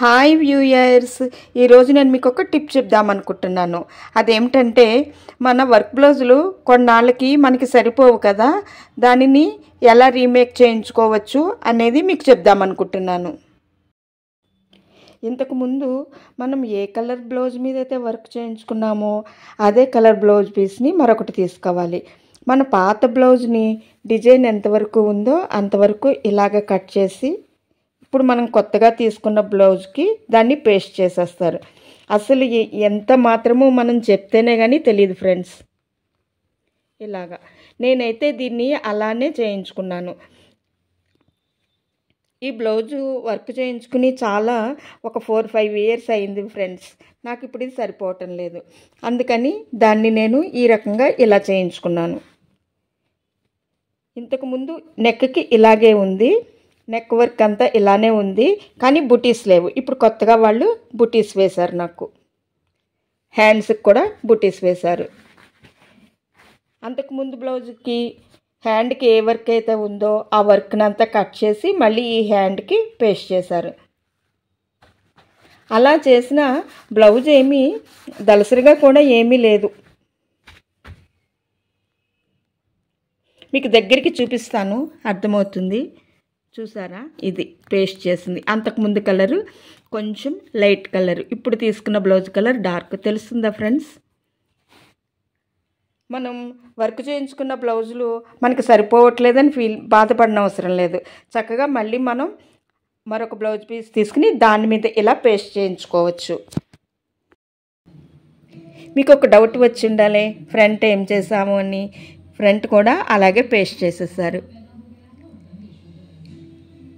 Hi viewers, ఈరోజు నేను మీకు ఒక టిప్ చెప్దామనుకుంటున్నాను. అదేమిటంటే మన వర్క్ బ్లౌజులు కొన్నాళ్ళకి మనకి సరిపోవు కదా, దానిని ఎలా రీమేక్ చేయించుకోవచ్చు అనేది మీకు చెప్దామనుకుంటున్నాను. ఇంతకుముందు మనం ఏ కలర్ బ్లౌజ్ మీద అయితే వర్క్ చేయించుకున్నామో అదే కలర్ బ్లౌజ్ పీస్ని మరొకటి తీసుకోవాలి. మన పాత బ్లౌజ్ని డిజైన్ ఎంతవరకు ఉందో అంతవరకు ఇలాగ కట్ చేసి ఇప్పుడు మనం కొత్తగా తీసుకున్న బ్లౌజ్కి దాన్ని పేస్ట్ చేసేస్తారు. అసలు ఎంత మాత్రమూ మనం చెప్తేనే కానీ తెలియదు ఫ్రెండ్స్. ఇలాగా నేనైతే దీన్ని అలానే చేయించుకున్నాను. ఈ బ్లౌజు వర్క్ చేయించుకుని ఒక 4-5 ఇయర్స్ అయింది ఫ్రెండ్స్. నాకు ఇప్పుడు ఇది సరిపోవటం లేదు, అందుకని దాన్ని నేను ఈ రకంగా ఇలా చేయించుకున్నాను. ఇంతకుముందు నెక్కి ఇలాగే ఉంది, నెక్ వర్క్ అంతా ఇలానే ఉంది, కానీ బుటీస్ లేవు. ఇప్పుడు కొత్తగా వాళ్ళు బుటీస్ వేశారు. నాకు హ్యాండ్స్కి కూడా బుటీస్ వేశారు. అంతకుముందు బ్లౌజ్కి హ్యాండ్కి ఏ వర్క్ అయితే ఉందో ఆ వర్క్ని అంతా కట్ చేసి మళ్ళీ ఈ హ్యాండ్కి పేస్ట్ చేశారు. అలా చేసిన బ్లౌజ్ ఏమీ దలసరిగా కూడా ఏమీ లేదు. మీకు దగ్గరికి చూపిస్తాను, అర్థమవుతుంది. చూసారా, ఇది పేస్ట్ చేసింది. అంతకుముందు కలరు కొంచెం లైట్ కలర్, ఇప్పుడు తీసుకున్న బ్లౌజ్ కలర్ డార్క్. తెలుస్తుందా ఫ్రెండ్స్? మనం వర్క్ చేయించుకున్న బ్లౌజులు మనకి సరిపోవట్లేదని బాధపడిన అవసరం లేదు. చక్కగా మళ్ళీ మనం మరొక బ్లౌజ్ పీస్ తీసుకుని దాని మీద ఇలా పేస్ట్ చేయించుకోవచ్చు. మీకు ఒక డౌట్ వచ్చి ఉండాలి, ఫ్రంట్ ఏం చేసాము అని. ఫ్రంట్ కూడా అలాగే పేస్ట్ చేసేసారు.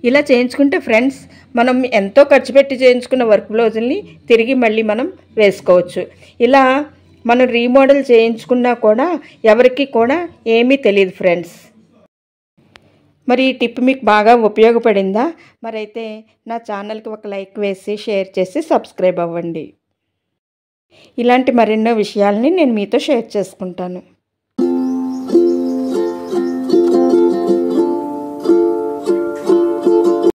ఇలా చేయించుకుంటే ఫ్రెండ్స్, మనం ఎంతో ఖర్చు పెట్టి చేయించుకున్న వర్క్ బ్లౌజుల్ని తిరిగి మళ్ళీ మనం వేసుకోవచ్చు. ఇలా మనం రీమోడల్ చేయించుకున్నా కూడా ఎవరికి కూడా ఏమీ తెలియదు ఫ్రెండ్స్. మరి ఈ టిప్ మీకు బాగా ఉపయోగపడిందా? మరైతే నా ఛానల్కి ఒక లైక్ వేసి షేర్ చేసి సబ్స్క్రైబ్ అవ్వండి. ఇలాంటి మరెన్నో విషయాల్ని నేను మీతో షేర్ చేసుకుంటాను.